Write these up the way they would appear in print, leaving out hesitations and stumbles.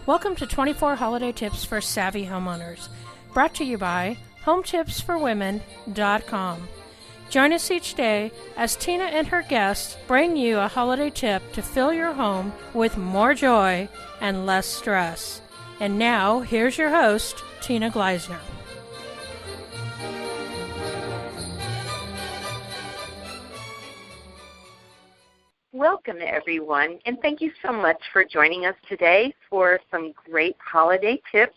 Welcome to 24 Holiday Tips for Savvy Homeowners, brought to you by HomeTipsforWomen.com. Join us each day as Tina and her guests bring you a holiday tip to fill your home with more joy and less stress. And now, here's your host, Tina Gleisner. Welcome, everyone, and thank you so much for joining us today for some great holiday tips.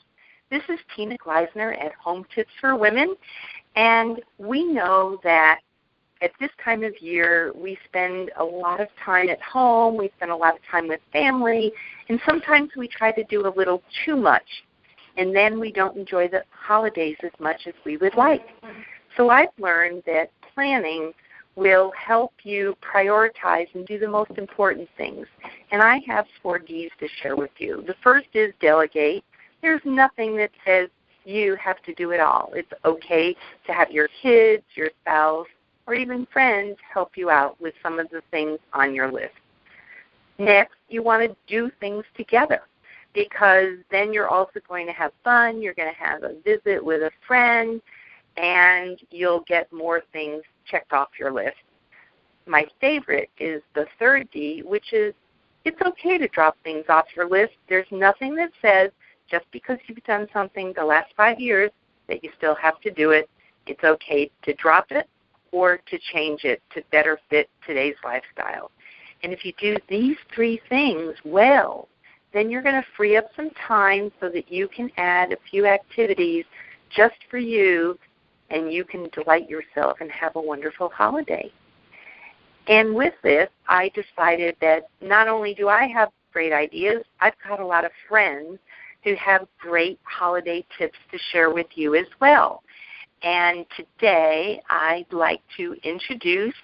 This is Tina Gleisner at Home Tips for Women, and we know that at this time of year we spend a lot of time at home, we spend a lot of time with family, and sometimes we try to do a little too much, and then we don't enjoy the holidays as much as we would like. So I've learned that planning will help you prioritize and do the most important things. And I have 4 Ds to share with you. The first is delegate. There's nothing that says you have to do it all. It's okay to have your kids, your spouse, or even friends help you out with some of the things on your list. Next, you want to do things together because then you're also going to have fun. You're going to have a visit with a friend, and you'll get more things checked off your list. My favorite is the 3rd D, which is it's okay to drop things off your list. There's nothing that says just because you've done something the last 5 years that you still have to do it. It's okay to drop it or to change it to better fit today's lifestyle. And if you do these 3 things well, then you're going to free up some time so that you can add a few activities just for you, and you can delight yourself and have a wonderful holiday. And with this, I decided that not only do I have great ideas, I've got a lot of friends who have great holiday tips to share with you as well. And today, I'd like to introduce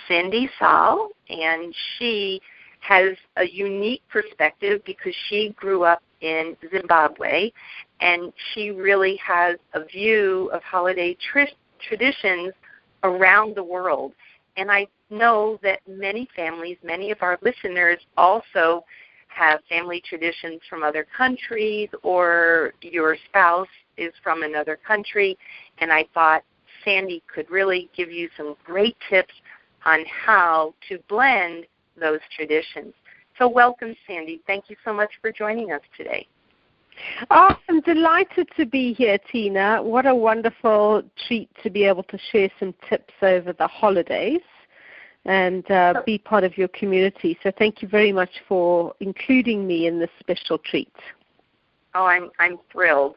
Sandy Salle, and she has a unique perspective because she grew up in Zimbabwe, and she really has a view of holiday traditions around the world. And I know that many families, many of our listeners also have family traditions from other countries, or your spouse is from another country, and I thought Sandy could really give you some great tips on how to blend those traditions. So welcome, Sandy. Thank you so much for joining us today. Oh, I'm delighted to be here, Tina. What a wonderful treat to be able to share some tips over the holidays and be part of your community. So thank you very much for including me in this special treat. Oh, I'm thrilled.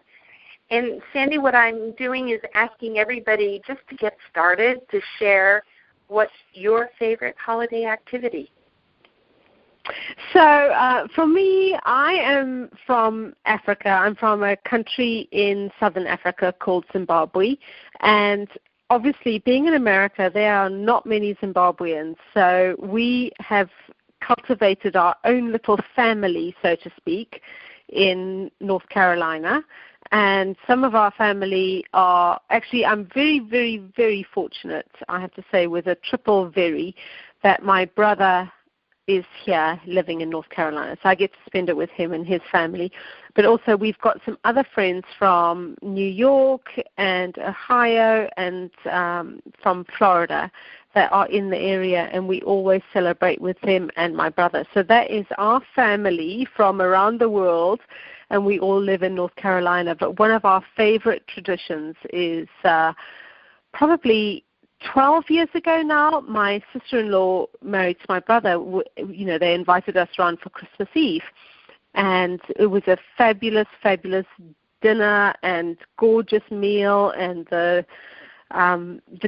And Sandy, what I'm doing is asking everybody just to get started to share what's your favorite holiday activity. So for me, I am from Africa. I'm from a country in southern Africa called Zimbabwe. And obviously, being in America, there are not many Zimbabweans. So we have cultivated our own little family, so to speak, in North Carolina. And some of our family are, actually, I'm very, very, very fortunate, I have to say, with a triple very, that my brother is here living in North Carolina. So I get to spend it with him and his family. But also we've got some other friends from New York and Ohio and from Florida that are in the area, and we always celebrate with them and my brother. So that is our family from around the world, and we all live in North Carolina. But one of our favorite traditions is probably 12 years ago now, my sister-in-law married to my brother. They invited us around for Christmas Eve. And it was a fabulous, fabulous dinner and gorgeous meal. And the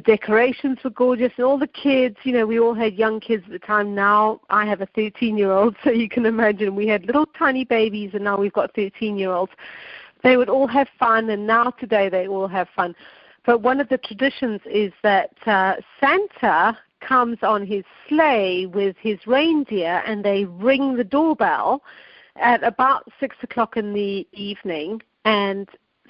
decorations were gorgeous. And all the kids, we all had young kids at the time. Now I have a 13-year-old, so you can imagine we had little tiny babies, and now we've got 13-year-olds. They would all have fun, and now today they all have fun. But one of the traditions is that Santa comes on his sleigh with his reindeer, and they ring the doorbell at about 6 o'clock in the evening. And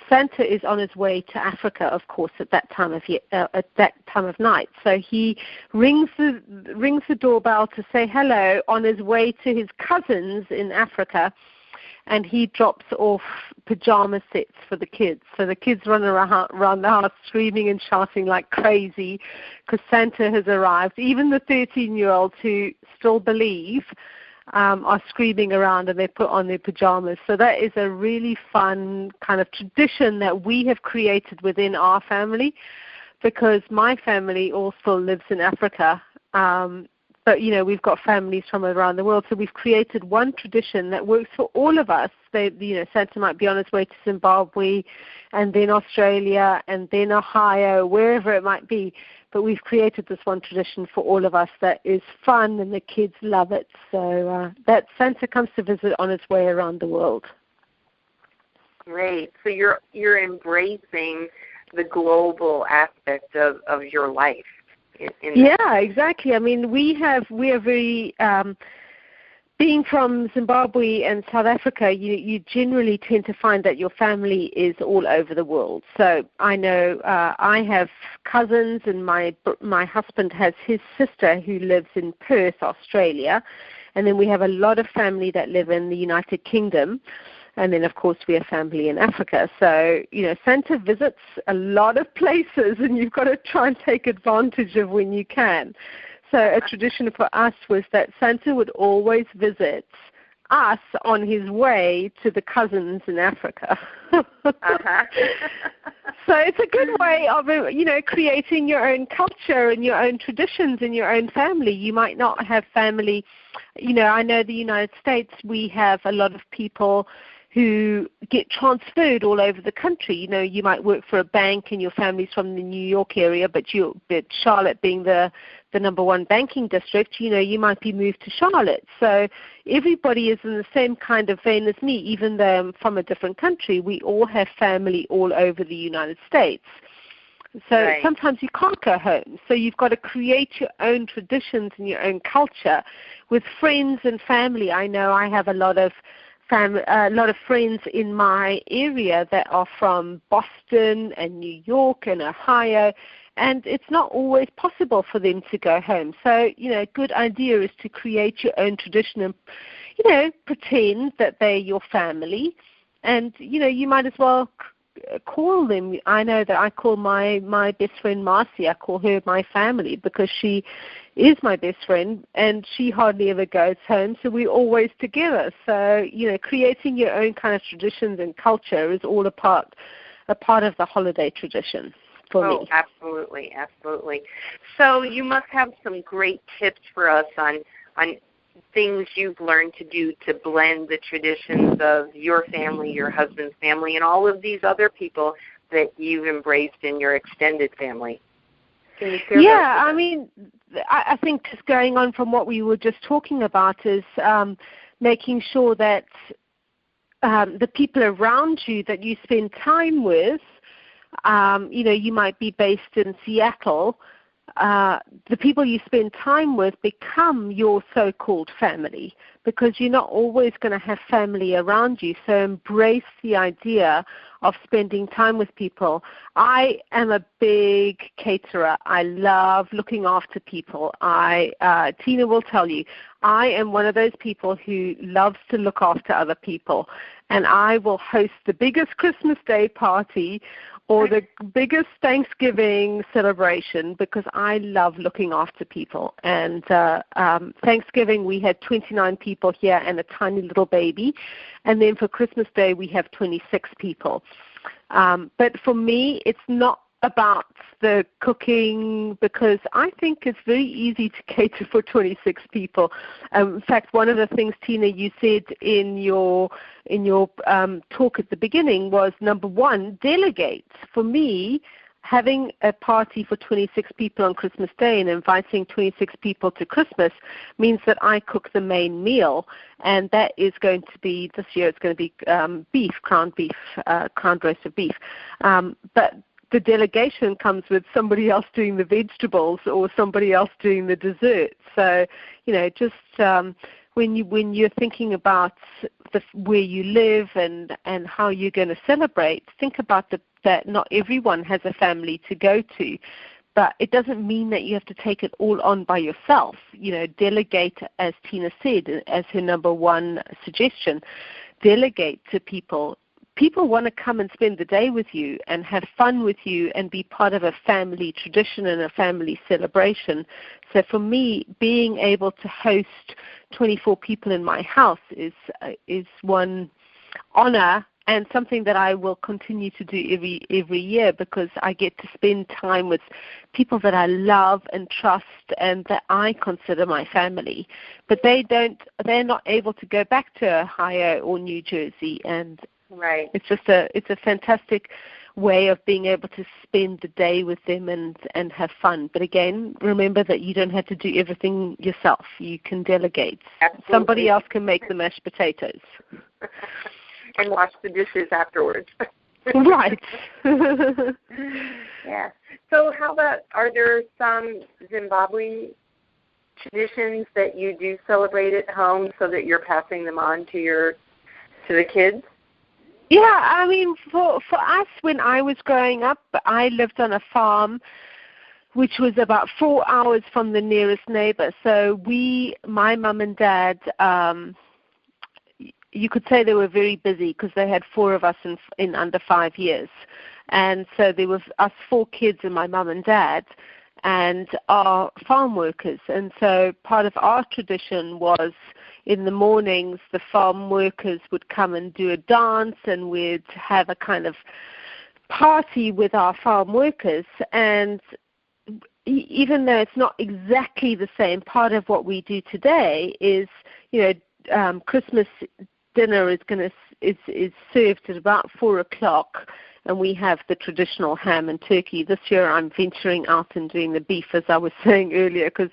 Santa is on his way to Africa, of course, at that time of night. So he rings the doorbell to say hello on his way to his cousins in Africa. and he drops off pajama sets for the kids. So the kids run around the house screaming and shouting like crazy because Santa has arrived. Even the 13-year-olds who still believe are screaming around, and they put on their pajamas. So that is a really fun kind of tradition that we have created within our family, because my family also lives in Africa. But, we've got families from around the world, so we've created one tradition that works for all of us. Santa might be on his way to Zimbabwe, and then Australia, and then Ohio, wherever it might be. But we've created this one tradition for all of us that is fun, and the kids love it. So that Santa comes to visit on his way around the world. Great. So you're embracing the global aspect of your life. Yeah, exactly. I mean, we are very, being from Zimbabwe and South Africa, you generally tend to find that your family is all over the world. So I know I have cousins, and my husband has his sister who lives in Perth, Australia, and then we have a lot of family that live in the United Kingdom. And then, of course, we have family in Africa. So, Santa visits a lot of places, and you've got to try and take advantage of when you can. So a tradition for us was that Santa would always visit us on his way to the cousins in Africa. Uh-huh. So it's a good way of, creating your own culture and your own traditions in your own family. You might not have family. I know the United States, we have a lot of people who get transferred all over the country. You might work for a bank and your family's from the New York area, but Charlotte being the number one banking district, you might be moved to Charlotte. So everybody is in the same kind of vein as me, even though I'm from a different country. We all have family all over the United States. So right. Sometimes you can't go home. So you've got to create your own traditions and your own culture with friends and family. I know I have a lot of friends in my area that are from Boston and New York and Ohio, and it's not always possible for them to go home. So, a good idea is to create your own tradition and, pretend that they're your family. And, you might as well call them. I know that I call my best friend Marcy, I call her my family because she is my best friend, and she hardly ever goes home, so we're always together. So, creating your own kind of traditions and culture is all a part of the holiday tradition for me. Oh, absolutely, absolutely. So you must have some great tips for us on things you've learned to do to blend the traditions of your family, your husband's family, and all of these other people that you've embraced in your extended family. Can you share Yeah, I mean, I think just going on from what we were just talking about is making sure that the people around you that you spend time with, you might be based in Seattle, the people you spend time with become your so-called family, because you're not always going to have family around you. So embrace the idea of spending time with people. I am a big caterer. I love looking after people. Tina will tell you, I am one of those people who loves to look after other people, and I will host the biggest Christmas Day party or the biggest Thanksgiving celebration because I love looking after people. And Thanksgiving, we had 29 people here and a tiny little baby. And then for Christmas Day, we have 26 people. But for me, it's not about the cooking, because I think it's very easy to cater for 26 people. In fact, one of the things, Tina, you said in your talk at the beginning was, number one, delegate. For me, having a party for 26 people on Christmas Day and inviting 26 people to Christmas means that I cook the main meal, and that is going to be, this year it's going to be ground roasted beef. But the delegation comes with somebody else doing the vegetables or somebody else doing the dessert. So, just when you're thinking about where you live and how you're going to celebrate, think about that not everyone has a family to go to. But it doesn't mean that you have to take it all on by yourself. Delegate, as Tina said, as her number one suggestion. delegate to people. People want to come and spend the day with you and have fun with you and be part of a family tradition and a family celebration. So for me, being able to host 24 people in my house is one honor and something that I will continue to do every year, because I get to spend time with people that I love and trust and that I consider my family. But they're not able to go back to Ohio or New Jersey, and right. It's a fantastic way of being able to spend the day with them and have fun. But again, remember that you don't have to do everything yourself. You can delegate. Absolutely. Somebody else can make the mashed potatoes. And wash the dishes afterwards. Right. Yeah. So how about, are there some Zimbabwe traditions that you do celebrate at home so that you're passing them on to the kids? Yeah, I mean, for us, when I was growing up, I lived on a farm which was about 4 hours from the nearest neighbor. So my mum and dad, you could say they were very busy because they had 4 of us in under 5 years. And so there was us 4 kids and my mum and dad and our farm workers. And so part of our tradition was in the mornings the farm workers would come and do a dance, and we'd have a kind of party with our farm workers. And even though it's not exactly the same, part of what we do today is, Christmas dinner is served at about 4 o'clock, and we have the traditional ham and turkey. This year I'm venturing out and doing the beef, as I was saying earlier, because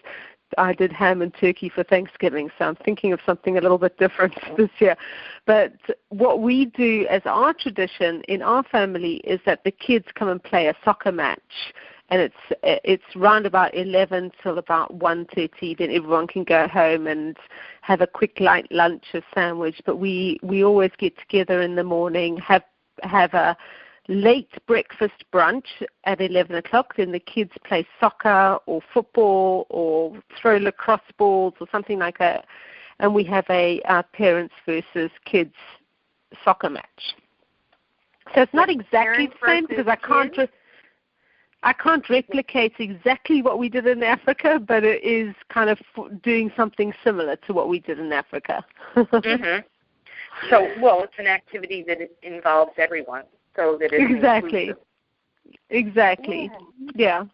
I did ham and turkey for Thanksgiving, so I'm thinking of something a little bit different this year. But what we do as our tradition in our family is that the kids come and play a soccer match, and it's round about 11 till about 1:30. Then everyone can go home and have a quick light lunch, a sandwich. But we always get together in the morning, have a late breakfast brunch at 11 o'clock. Then the kids play soccer or football or throw lacrosse balls or something like that. And we have a parents versus kids soccer match. So it's not exactly the same because I can't replicate exactly what we did in Africa, but it is kind of doing something similar to what we did in Africa. Mm-hmm. So, it's an activity that involves everyone, so that it's inclusive. Exactly. Yeah.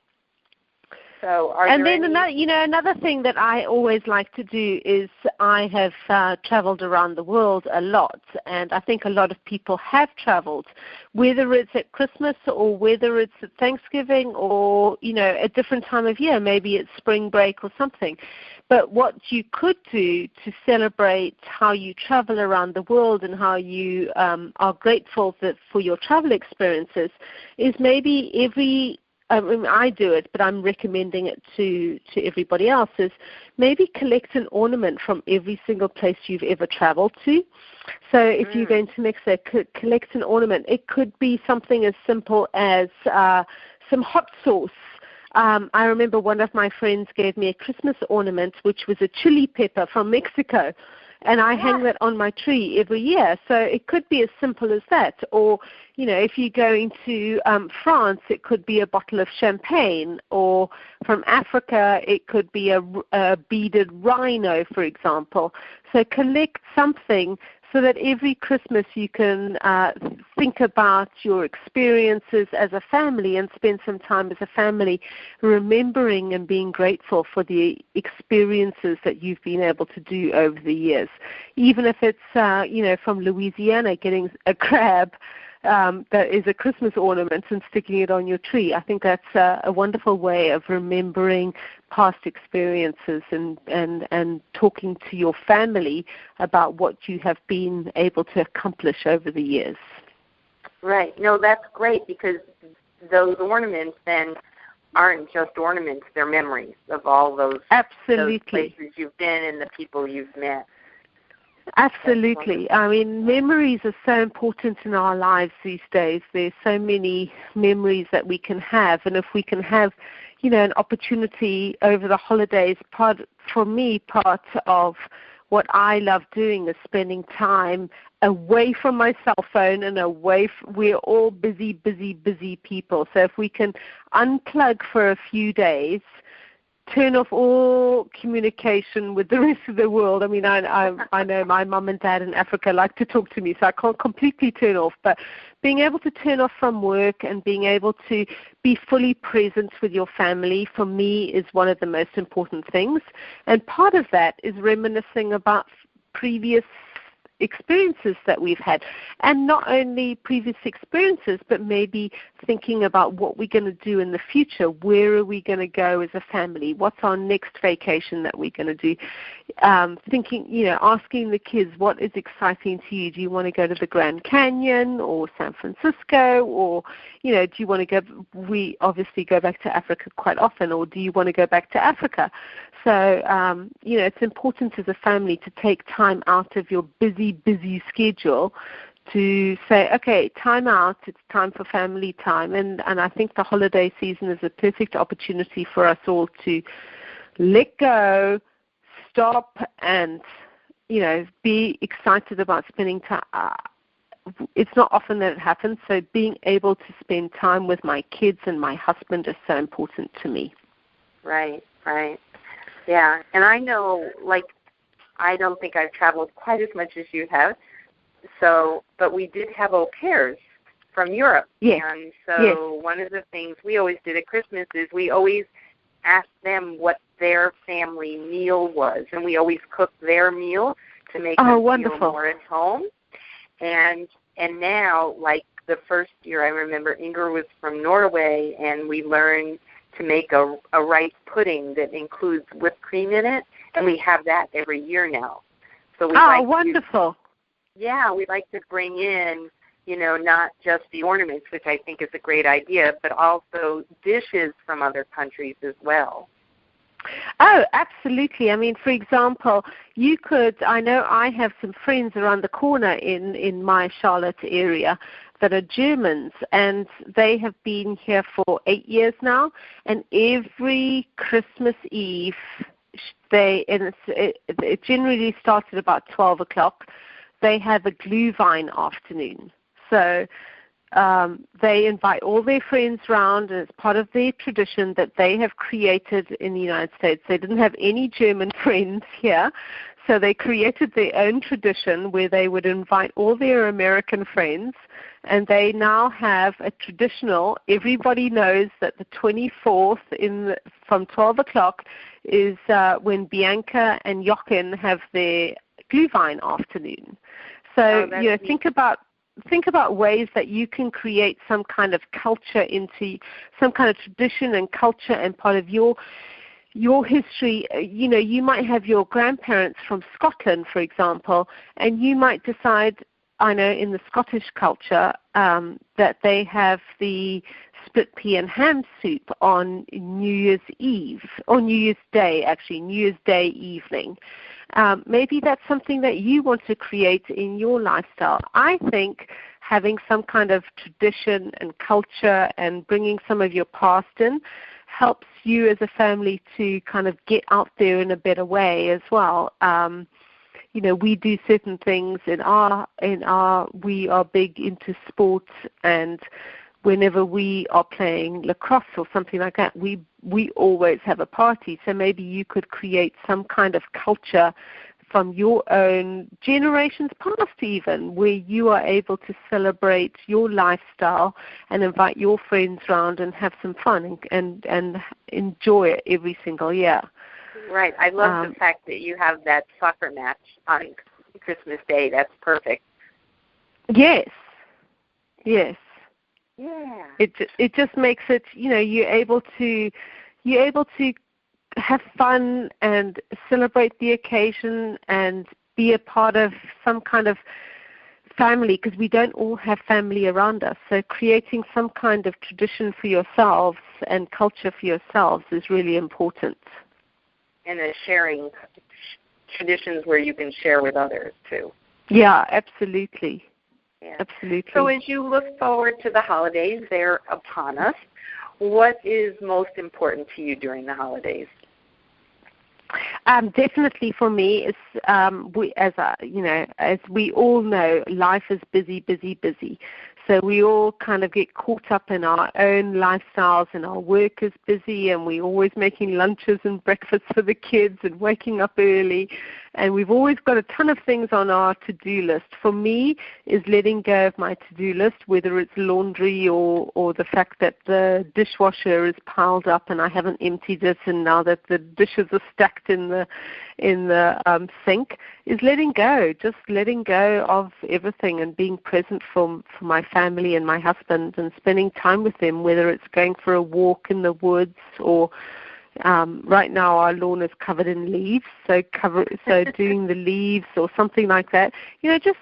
So, another thing that I always like to do is I have traveled around the world a lot, and I think a lot of people have traveled, whether it's at Christmas or whether it's at Thanksgiving or, a different time of year, maybe it's spring break or something. But what you could do to celebrate how you travel around the world and how you are grateful for your travel experiences is maybe I do it, but I'm recommending it to everybody else, is maybe collect an ornament from every single place you've ever traveled to. So if you're going to Mexico, collect an ornament. It could be something as simple as some hot sauce. I remember one of my friends gave me a Christmas ornament, which was a chili pepper from Mexico. And I hang that on my tree every year. So it could be as simple as that. Or, if you're going to France, it could be a bottle of champagne. Or from Africa, it could be a beaded rhino, for example. So collect something so that every Christmas you can think about your experiences as a family and spend some time as a family remembering and being grateful for the experiences that you've been able to do over the years. Even if it's, from Louisiana getting a crab that is a Christmas ornament and sticking it on your tree. I think that's a wonderful way of remembering past experiences and talking to your family about what you have been able to accomplish over the years. Right. No, that's great, because those ornaments then aren't just ornaments, they're memories of all those places you've been and the people you've met. Absolutely. I mean, memories are so important in our lives these days. There's so many memories that we can have, and if we can have, an opportunity over the holidays, part of what I love doing is spending time away from my cell phone and we're all busy people. So if we can unplug for a few days, turn off all communication with the rest of the world. I mean, I know my mom and dad in Africa like to talk to me, so I can't completely turn off. But being able to turn off from work and being able to be fully present with your family, for me, is one of the most important things. And part of that is reminiscing about previous experiences that we've had, and not only previous experiences, but maybe thinking about what we're going to do in the future. Where are we going to go as a family? What's our next vacation that we're going to do? Thinking, asking the kids, what is exciting to you? Do you want to go to the Grand Canyon or San Francisco, or do you want to go? We obviously go back to Africa quite often, or do you want to go back to Africa? So, it's important as a family to take time out of your busy schedule to say, okay, time out, it's time for family time. And I think the holiday season is a perfect opportunity for us all to let go, stop, and, be excited about spending time. It's not often that it happens, so being able to spend time with my kids and my husband is so important to me. Right. Yeah, and I know, I don't think I've traveled quite as much as you have, but we did have au pairs from Europe. Yes. And so One of the things we always did at Christmas is we always asked them what their family meal was, and we always cooked their meal to make them feel more at home. And now, the first year, I remember Inger was from Norway, and we learned to make a rice pudding that includes whipped cream in it, and we have that every year now. So wonderful. We like to bring in, not just the ornaments, which I think is a great idea, but also dishes from other countries as well. Oh, absolutely. I mean, for example, I know I have some friends around the corner in my Charlotte area that are Germans, and they have been here for 8 years now, and every Christmas Eve, it generally starts at about 12 o'clock, they have a Glühwein afternoon. So they invite all their friends round, and it's part of their tradition that they have created in the United States. They didn't have any German friends here, so they created their own tradition where they would invite all their American friends, and they now have a traditional, everybody knows that the 24th from 12 o'clock is when Bianca and Jochen have their Glühwein afternoon. So, think about ways that you can create some kind of culture into some kind of tradition and culture and part of your history. You might have your grandparents from Scotland, for example, and you might decide, I know in the Scottish culture, that they have the split pea and ham soup on New Year's Eve, or New Year's Day, actually, New Year's Day evening. Maybe that's something that you want to create in your lifestyle. I think having some kind of tradition and culture and bringing some of your past in helps you as a family to kind of get out there in a better way as well. We do certain things we are big into sports, and whenever we are playing lacrosse or something like that, we always have a party. So maybe you could create some kind of culture from your own generations past even, where you are able to celebrate your lifestyle and invite your friends around and have some fun and enjoy it every single year. Right. I love the fact that you have that soccer match on Christmas Day. That's perfect. Yes. Yeah. It just makes it, you're able to have fun and celebrate the occasion and be a part of some kind of family, because we don't all have family around us. So creating some kind of tradition for yourselves and culture for yourselves is really important. And sharing traditions where you can share with others too. Yeah, absolutely. Yeah. Absolutely. So as you look forward to the holidays, they're upon us. What is most important to you during the holidays? Definitely for me, as we all know, life is busy, busy, busy. So we all kind of get caught up in our own lifestyles, and our work is busy, and we're always making lunches and breakfasts for the kids and waking up early. And we've always got a ton of things on our to-do list. For me, is letting go of my to-do list, whether it's laundry or the fact that the dishwasher is piled up and I haven't emptied it, and now that the dishes are stacked in the sink, is letting go, just letting go of everything and being present for my family and my husband, and spending time with them, whether it's going for a walk in the woods or right now our lawn is covered in leaves, so doing the leaves or something like that. Just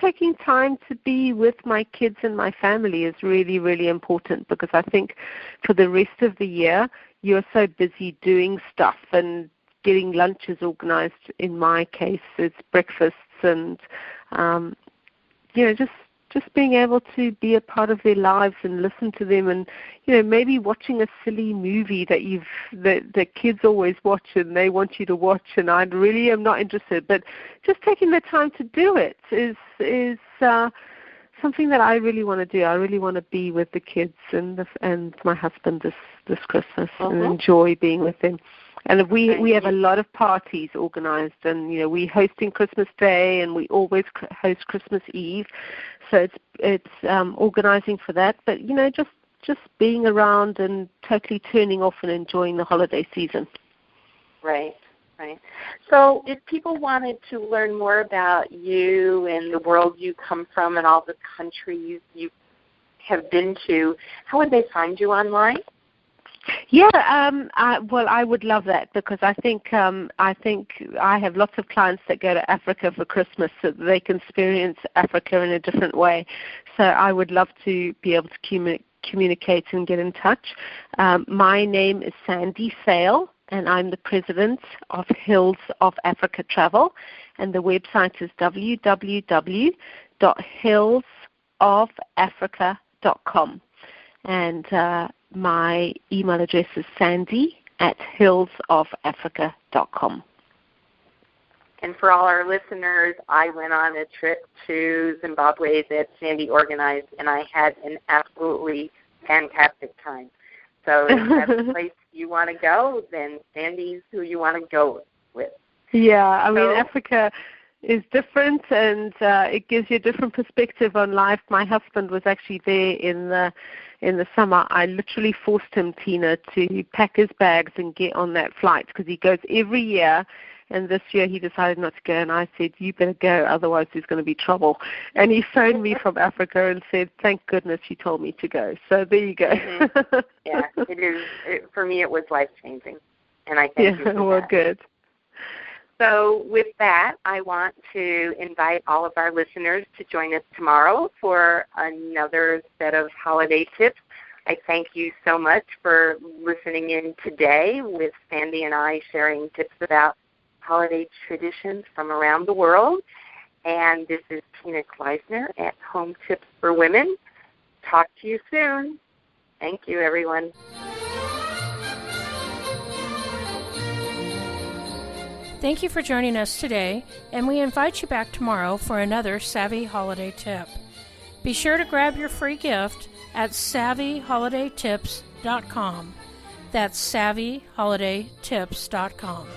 taking time to be with my kids and my family is really, really important, because I think for the rest of the year you're so busy doing stuff and getting lunches organized. In my case, it's breakfasts and just being able to be a part of their lives and listen to them, and maybe watching a silly movie that the kids always watch and they want you to watch, and I really am not interested. But just taking the time to do it is something that I really want to do. I really want to be with the kids and my husband this Christmas and enjoy being with them. And we have a lot of parties organized, and we're hosting Christmas Day, and we always host Christmas Eve. So it's organizing for that. But just being around and totally turning off and enjoying the holiday season. Right. So if people wanted to learn more about you and the world you come from and all the countries you have been to, how would they find you online? Yeah, I would love that, because I think I have lots of clients that go to Africa for Christmas so that they can experience Africa in a different way. So I would love to be able to communicate and get in touch. My name is Sandy Salle, and I'm the president of Hills of Africa Travel, and the website is www.hillsofafrica.com. And my email address is sandy@hillsofafrica.com. And for all our listeners, I went on a trip to Zimbabwe that Sandy organized, and I had an absolutely fantastic time. So if that's the place you want to go, then Sandy's who you want to go with. Yeah, I mean, Africa is different, and it gives you a different perspective on life. My husband was actually there in the summer. I literally forced him, Tina, to pack his bags and get on that flight, because he goes every year, and this year he decided not to go, and I said, you better go, otherwise there's going to be trouble. And he phoned me from Africa and said, thank goodness you told me to go. So there you go. Yeah, it is. For me, it was life-changing, and I thank you for well, that. Good. So with that, I want to invite all of our listeners to join us tomorrow for another set of holiday tips. I thank you so much for listening in today with Sandy and I sharing tips about holiday traditions from around the world. And this is Tina Kleisner at Home Tips for Women. Talk to you soon. Thank you, everyone. Thank you for joining us today, and we invite you back tomorrow for another Savvy Holiday Tip. Be sure to grab your free gift at SavvyHolidayTips.com. That's SavvyHolidayTips.com.